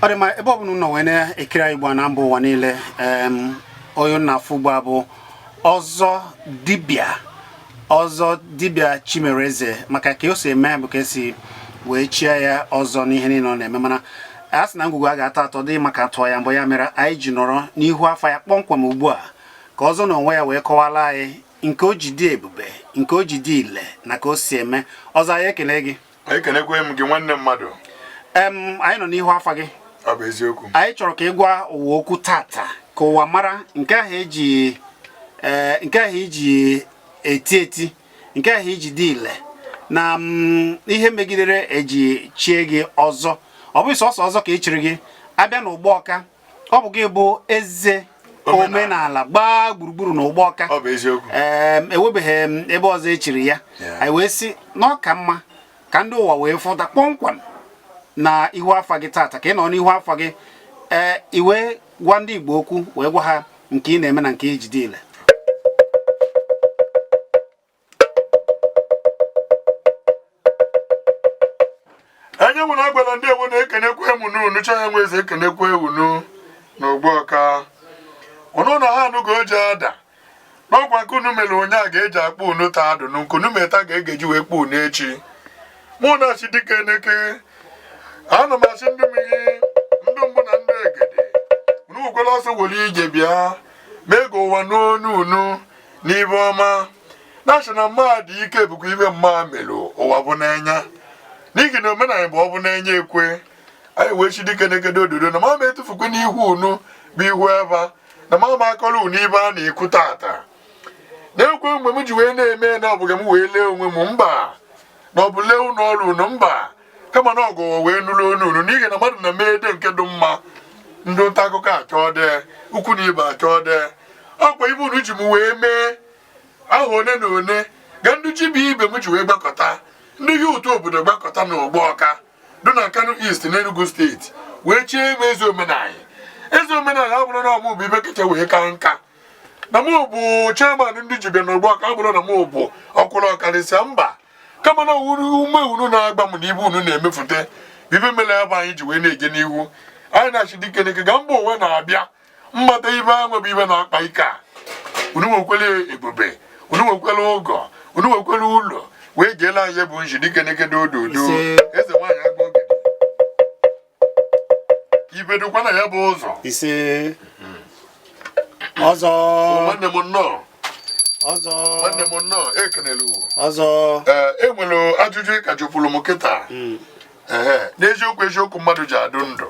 Ore ma ebe ọbụla nọ wene ekira Igbo na mba ụwa niile onye na-afụ gba bụ Ozo dibia Chimereze maka ka o si eme bụ ka esi wee chia ya ọzọ n'ihe niile ọ na-eme mana a sị na ngwugwu a ga-atọ atọ dị maka atọ ya mbọ ya mere anyị ji nọrọ n'ihu afa ya kpọmkwem ugbu a ka ọzọ na onwe ya wee kọwala anyị nke o ji dị ebube nke o ji dị ile na ka o si eme. Ọzọ anyị ekele gị. Anyị kenekwe m gị nwanne mmadụ. Anyị nọ n'ihu afa gị. Ọ bụ eziokwu. Anyị chọrọ ka ị gwa ụwa okwu tata ka ụwa mara nke ahụ iji eti nke ahụ iji dị ile na ihe megidere eji chie gị ọzọ. Ọ bụ sọsọ ọzọ ka ị chiri gị abịa na Ugboka ọ bụ gị bụ eze omenala gbaa gburugburu na Ugboka. Ọ bụ eziokwu. Ewebeghị ebe ọzọ echiri ya. Anyị wee sị na ọ ka mma ka ndị ụwa wee fọta kpọmkwem na ihu afa gị tata ka ị nọ n'ihu afa gị iwe gwa ndị Igbo okwu wee gwa ha nke ị na-eme na nke iji dị ile. Onye nwere agbara ndị ewu na-ekenekwe m n'unu chọọ enwe eze ekenekwe unu na Ugboka. Unu na ha anụ ga o ji ada n'ọkwa nke unu mere onye a ga-eji akpọ unu taa adụ nkunu meta ga-egeji wee kpọ unu echi. Mụ na chi dike neke ana m asị ndị mmiri ndị mbụ na ndị egede unu ukwela ọsọ were ije bịa mee ga ụwa n'onu unu n'ibe ọma na mmadụ ike bụkwa ibe mma mere ụwa bụ n'enya n'ihi na omenala bụ ọ bụ n'enya ekwe anyị wee chi dike neke dododo na mama etufukwe n'ihu unu bụ ihu ebe na mama akọrọ unu ibe a na-ekwu tata na-ekwe mgbe m ji wee na-eme na ọbụga m wee lee onwe m mba na ọ bụ lee ụlọ ọrụ unu mba kama na ọgụ wee nụrụ unu n'ihi na mmadụ na mee ede nke dị mma ndị nta akụkọ achọ de ukwu na ibe achọ de ọkwa ibe unu ji m wee mee ahụ one na one ga ndị ji bụ ibe m ji wee gbakọta ndị gị ụtụ obodo gbakọta na Ugboka dị na Nkanu East na Enugu steeti wee chie eme eze omenala ọ bụrụ na ọmụ bụ ibe kacha wee ka nka na mụ bụ chairman ndị ji bịa na Ugboka ọ bụrụ na mụ bụ ọkwụrụ ọkarịsịa mba kama na ume unu na-agba m na ibe unu na-emefute ibe mere ebe anyị ji wee na-eje n'ihu anyị na-achị dike neke ga mba onwe na-abịa mmata ibe ahụ bụ ibe na-akpa ike a unu nwekwere ebube unu nwekwere ụgọ unu nwekwere ụlọ wee geela anyị bụ nji dike neke dododo eze nwaanyị agba ogede ibe dịkwa na ya bụ ụzọ ise ọzọ nwanne m nnọọ ọzọ nwanne m nnọọ ekenelu ọzọ enwere ajụjụ ka jụpụrụ m kịta n'eziokwu mmadụ ji adụ ndụ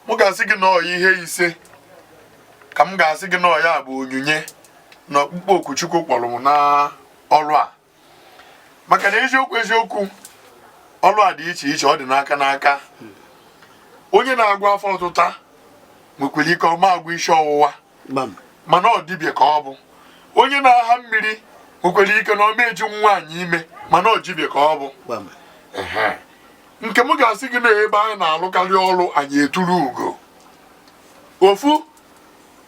m ga-asị gị nọọ ihe ise ka m ga-asị gị nọọ ya bụ onyinye na ọkpụkpọ oku Chukwu kpọrọ m na ọrụ a maka na eziokwu ọrụ a dị iche iche ọ dị n'aka onye na-agwọ afọ ọtụta nwekwara ike ọma agwụ isi ọwụwa mana ọ dibịa ka ọ bụ onye na-aha mmiri nwekwara ike na ọma eji nwaanyị ime mana ọ dibịa ka ọ bụ nke m ga-asị gị na ebe anyị na-alụkarị ọrụ anyị eturu ugo ofu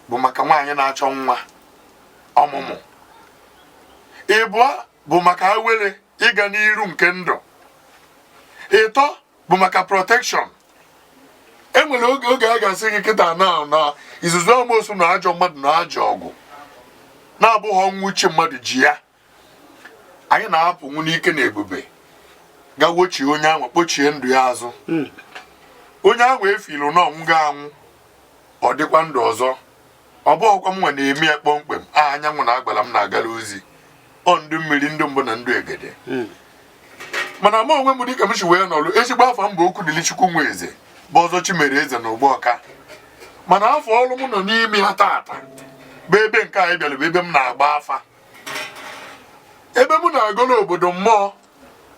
bụ maka nwaanyị na-achọ nwa ọmụmụ ịbụọ bụ maka awere ịga n'iru nke ndụ ịtọ bụ maka protection enwere oge a ga-asị gị kịta na izuzu amosu na ajọ mmadụ na ajọ ọgwụ na-abụghị ọnwụ uche mmadụ ji ya anyị na-apụnwu n'ike na ebube ga wochie onye ahụ kpochie ndụ ya azụ onye ahụ efilu na ọnwụ ga-anwụ ọ dịkwa ndụ ọzọ ọ bụghịkwa m nwa na-eme ya kpọmkwem anyanwụ na agbara m na-agara ozi ọ ndụ mmiri ndụ mbụ na ndụ egede mana ma onwe m dịka m si wee nọrụ ezigbo afọ m bụ okwu dịli Chukwu nwe eze bụ Ozo Chimereze na Ugboka mana afọ ọrụ m nọ n'ime ha tata bụ ebe nke anyị bịara bụ ebe m na-agba afa ebe m na-agụ n'obodo mmụọ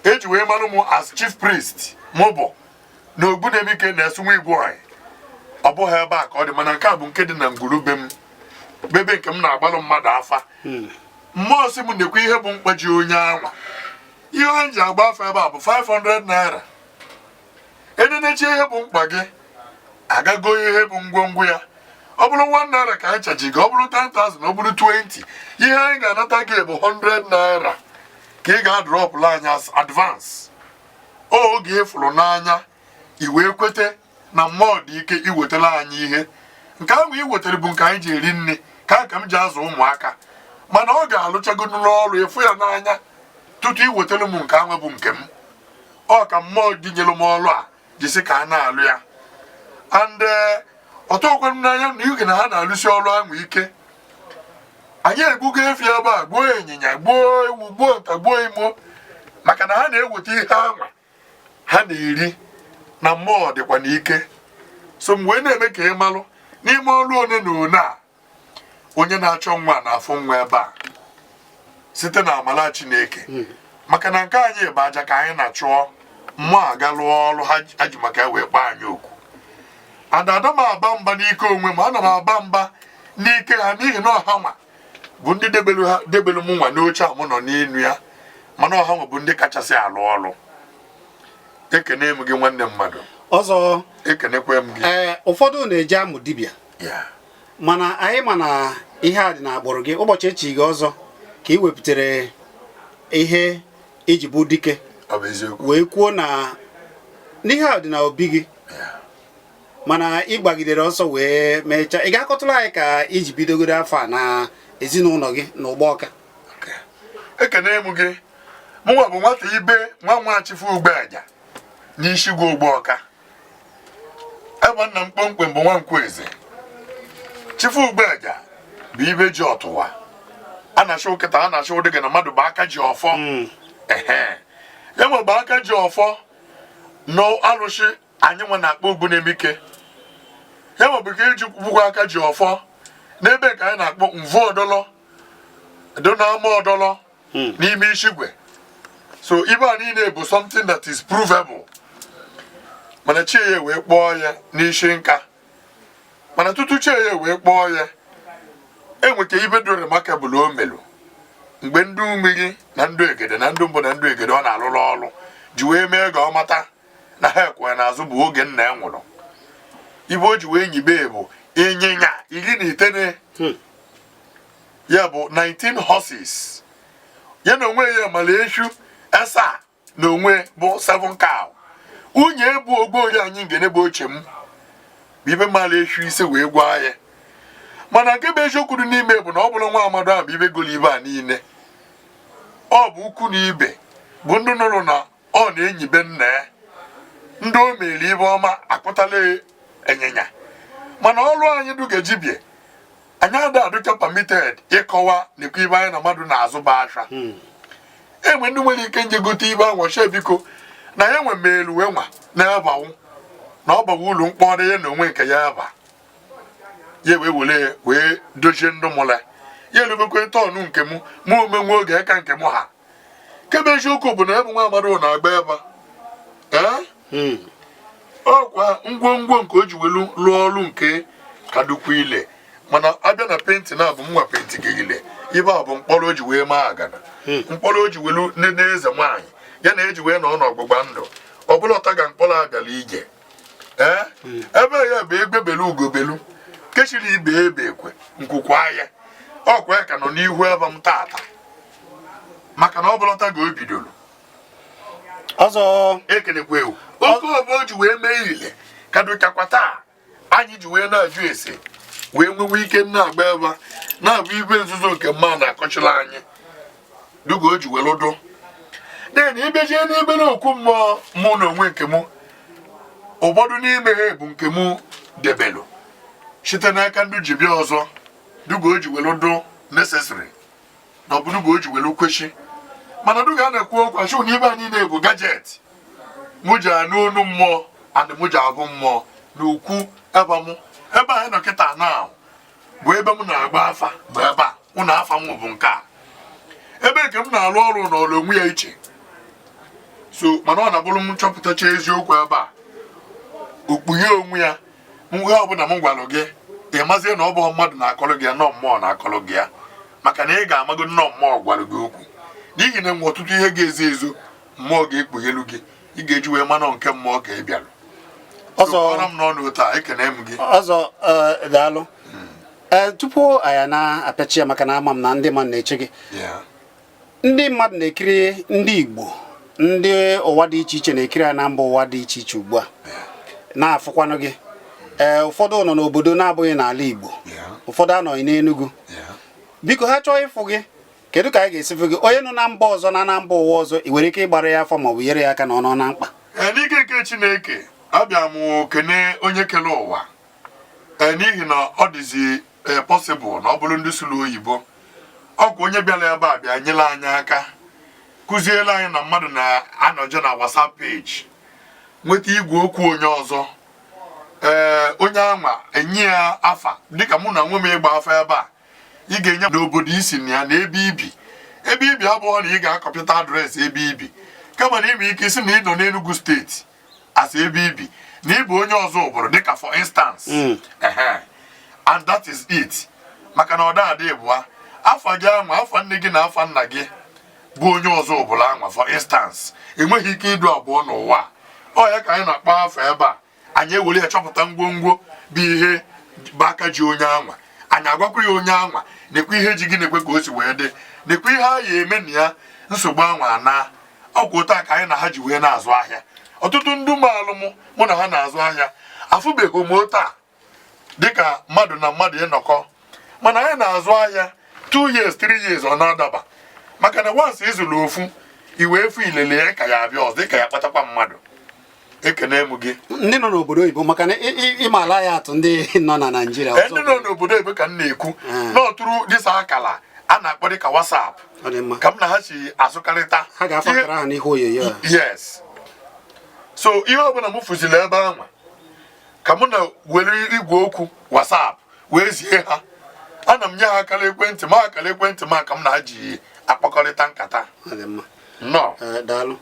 eji wee mara m as chief priest mụ bụ na Ogbunebike na-esu nwa igwe anyị ọ bụghị ebe a ka ọ dị mana nke a bụ nke dị na ngwurube m bụ ebe nke m na-agbalụ mmadụ afa mmụọ si m nekwa ihe bụ mkpaji onye anwa ihe anyị ji agba afa ebe a bụ 500 naira enenechi ihe bụ mkpa gị agago ihe bụ ngwongwo ya ọ bụrụ 1 naira ka anyị chaji gị ọ bụrụ 10,000 ọ bụrụ 20 ihe anyị ga-anata gị bụ 100 naira ka ị ga-adrọpụla anyị as advance oge ịfụrụ n'anya i wee kwete na mmụọ dị ike iwetara anyị ihe nke ahụ iwetara bụ nke anyị ji eri nne ka m ji azụ ụmụaka mana ọ ga-alụchagodu n'ọrụ efu ya n'anya tutu iwetara m nke ahụ bụ nke m ọ ka mmụọ dị nyere m ọrụ a jisi ka a na-alụ ya and ọtọkwa m n'anya na ihe na ha na-alụsi ọrụ ahụ ike anyị egbugo efi ebe a gbuo ịnyịnya gbuo ewu gbuo nta gbuo imo maka na ha na-eweta ihe anwa ha na-eri na mmụọ dịkwa n'ike so mgbe na-eme ka ị malụ n'ime ọrụ one na one a onye na-achọ nwa na-afụ nwa ebe a site na amala Chineke maka na nke anyị bụ aja ka anyị na-achụọ mmụọ aga lụọ ọrụ ha ji maka wee kpaa anyị okwu ada m aba mba n'ike onwe m ana m aba mba n'ike ha n'ihi na ọha nwa bụ ndị debelu m nwa n'oche a mụ nọ n'elu ya mana ọha nwa bụ ndị kachasị alụ ọrụ ekene m gị nwanne mmadụ ọzọ ekenekwe m gị ụfọdụ na-eji amụ dibịa mana anyị ma na ihe a dị n'agbụrụ gị ụbọchị echi gị ọzọ ka ị wepụtara ihe iji bụ dike wee kwuo na n'ihe a dị na obi gị mana ị gbagidere ọsọ wee mechaa ị ga-akọtụrụ anyị ka iji bidogoro afọ a na ezinụlọ gị na Ugboka ekene m gị mụnwa bụ nwata ibe nwa Chifu Ugboka n'isi gị Ugboka ebe nna m kpọmkwem bụ Nwankweze Chifu Ugboka bụ ibe ji ọtụwa a na-achọ ụkịta a na-achọ ụdị gị na mmadụ bụ aka ji ọfọ ya nwebe aka ji ọfọ n'alụsị anyị nwe na-akpọ Ogbunebike ya nwebe ka eji bụkwa aka ji ọfọ n'ebe ka anyị na-akpọ mvu ọdọlọ do n'ama ọdọlọ n'ime Ishigwe so ibe a niile bụ something that is provable mana Chieye wee kpọọ ya n'isi nka mana tutu Chieye wee kpọọ ya enweke ibe dị remarkable o melu mgbe ndị mmiri na ndị egede na ndị mbụ na ndị egede ọ na-alụrụ ọrụ ji wee mee ka ọ mata na ha ekwe n'azụ bụ oge nna ya nwụrụ ibe o ji wee nyibe bụ ịnyịnya 19 ya bụ 19 horses ya na onwe ya mara eshu esa na onwe bụ 7 cow unye bụ ogbori anyị ngene bụ oche m bụ ibe mara eshu ise wee gwa ya mana nke bụ eziokwu dị n'ime bụ na ọ bụrụ nwa amadu ahụ bụ ibe golo ibe a niile ọ bụ ukwu na ibe bụ ndị nụrụ na ọ na-enyibe nna ya ndị o mere ibe ọma akpụtala ịnyịnya mana ọrụ anyị dugejibie anyị adụcha permitted ịkọwa nekwa ibe anyị na mmadụ na-azụ bụ asha enwe ndị nwere ike nje gote ibe ahụ ọcha biko na ya nwe melu wee nwa na-abawu na ọ bawa ụlọ mkpọrọ ya na onwe nke ya aba ya wee were wee dochie ndụ mụla ya elubekwe tọnụ nke mụ ome nwe oge aka nke mụ ha kebe eziokwu bụ na ebe nwa amadu na-agba ebe ọkwa ngwongwo nke o ji welu lụọ ọrụ nke kadukwu ile mana abịa na penti na abụ nwa penti gị ile ibe a bụ mkpọrọ o ji wee maa agana mkpọrọ o ji welu nne eze nwaanyị ya na eji wee nọ n'ọgbụgba ndụ ọ bụla ọta ga mkpọrọ abịala ije ebe ya bụ egbebelu ugobelu kechiri ibe ebe ekwe nkwukwa ya ọkwa ya ka nọ n'ihu ebe m tata maka na ọ bụlọta ga o bidoro ọzọ ekenekwa ewu oke ọbụ o ji wee mee ile kadụchakwa taa anyị ji wee na-ajụ ese wee nwewe ike na-agba ebe na-abụ ibe nzuzo nke mma na-akọchiri anyị duga o ji wee lụdụ na ibejie n'ebe na okwu mmụọ mụ na onwe nke mụ ụfọdụ n'ime ha bụ nke mụ debelu site n'aka ndị ji bịa ọzọ duga o ji wee lụdụ necessary na ọ bụ duga o ji wee kwechi mana duga a na-ekwu okwu achụ na ibe anyị na-ebu gajet mụ ji anụ onu mmụọ and mụ ji abụ mmụọ na ukwu ebe anyị nọ kịta na bụ ebe m na-agba afa bụ ebe a mụ na afa m bụ nke a ebe nke m na-alụ ọrụ n'ọrụ onwe ya iche so mana ọ na-abụrụ m nchọpụtacha eziokwu ebe a okpughe onwe ya mgbe ọbụla m gwalụ gị ị mazie na ọ bụ mmadụ na-akọrọ gị ya nọ mmụọ na-akọrọ gị ya maka na ị ga-amago nnọọ mmụọ gwalụ gị okwu n'ihi na enwe ọtụtụ ihe ga-ezo ezo mmụọ ga-ekpughelu gị ị ga-eji wee manọ nke mmụọ ka ị bịalụ ọzọ m n'ọnụ taa ekene m gị ọzọ daalụ tupu anyị na-apịachi ya maka na ama m na ndị mmadụ na-eche gị ndị mmadụ na-ekiri ndị Igbo ndị ụwa dị iche iche na-ekiri ya na mba ụwa dị iche iche ugbu a na-afụkwanụ gị ụfọdụ nọ n'obodo na-abụghị n'ala Igbo ụfọdụ anọghị n'Enugu biko ha chọọ ịfụ gị kedu ka anyị ga-esi fụ gị onye nọ na mba ọzọ na mba ụwa ọzọ ị nwere ike ịgbara ya afọ maọbụ nyere ya aka na ọ nọ na mkpa n'ike nke Chineke abịa m kene onye kele ụwa n'ihi na ọ dịzi possible na ọ bụrụ ndị sụrụ oyibo ọkwa onye bịara ebe a bịa nyela anyị aka kụziela anyị na mmadụ na-anọje na WhatsApp page nweta igwe okwu onye ọzọ onye anwa enye ya afa dịka mụ na nwe m ịgba afa ebe a ị ga-enye n'obodo isi na ya na ebe ibi abụọ na ị ga-akọpụta adreesị ebe ibi kama na ime ike isi na ị nọ n'Enugu steeti asa ebe ibi na ịbụ onye ọzọ obodo dịka for instance and that is it maka na ọ da-adị bụa afa gị anwa afa nne gị na afa nna gị bụ onye ọzọ ọbụla anwa for instance enweghị ike ịdụ abụọ n'ụwa ọ ya ka anyị na-akpọ afa ebe a anyị ewere ya chọpụta ngwongwo bụ ihe bụ aka ji onye anwa anyị agwakwa ya onye anwa nekwa ihe ji gị nekwe ka o si wee dị nekwa ihe a ya eme na ya nsogbu anwa na ọkwa otu a ka anyị na ha ji wee na-azụ ahịa ọtụtụ ndị maalụ mụ na ha na-azụ ahịa afụbeghị m otu a dịka mmadụ na mmadụ ịnọkọ mana anyị na-azụ ahịa 2 years 3 years ọ na-adaba maka na once ịzụrụ ofu iwe efu ilele ya ka ya abịa ọzọ dịka ya kpatakwa mmadụ ekene m gị ndị nọ n'obodo oyibo maka na ịmala ya atụ ndị nọ na Naịjirịa ndị nọ n'obodo oyibo ka m na-ekwu n'ọtụrụ dịsa akala a na-akpọ dịka WhatsApp ka m na ha si azụkarịta ha ga-afakara ha n'ihu oyoyo yes so ihe ọbụla m fụziri ebe ahụ ka mụ na were igwe okwu WhatsApp wee zie ha ana m nye ha akara ekwentị ma ka m na ha ji akpakọrịta nkata daalụ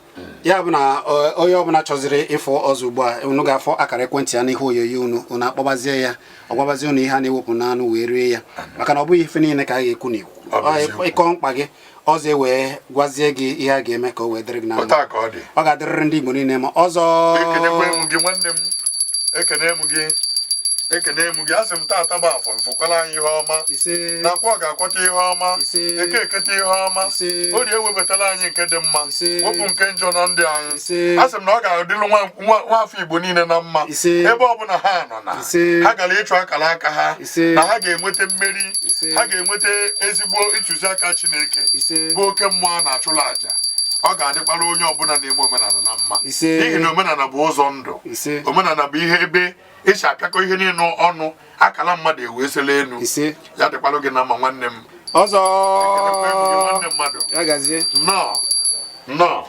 ya bụ na onye ọbụla chọziri ịfụ ọzọ ugbu a unu ga-afọ akara ekwentị ya n'ihu oyoyo unu akpọbazie ya ọgwabazie unu ihe a na-ewepụ n'anụ wee rie ya maka na ọ bụghị ife niile ka a ga-ekwu n'ikwu ịkọ mkpa gị ọzọ wee gwazie gị ihe a ga-eme ka o wee dịrị gị na ọ ga-adịrịrị ndị Igbo niile ma ọzọ ekene m gị asị m taata bụ afọ mfụkwara anyị ihe ọma nakwa ọ ga-akwata ihe ọma eketa ihe ọma orie ewebatara anyị nke dị mma wepụ nke njọ na ndị anyị asị m na ọ ga-adịlụ nwaafọ Igbo niile na mma ebe ọbụla ha nọ na ha gara ịchụ akara aka ha na ha ga-enweta mmeri ha ga-enweta ezigbo ntụziaka Chineke bụ oke mmụọ a na-achụrụ àjà ọ ga-adịkwara onye ọbụla na-eme omenala na mma n'ihi na omenala bụ ụzọ ndụ omenala bụ ihe ebe esi apịakọ ihe niile ọnụ akala mmadụ ewesela enu ya dịkwalụ gị na mma nwanne m ọzọ nwanne mmadụ ya gazie nnọọ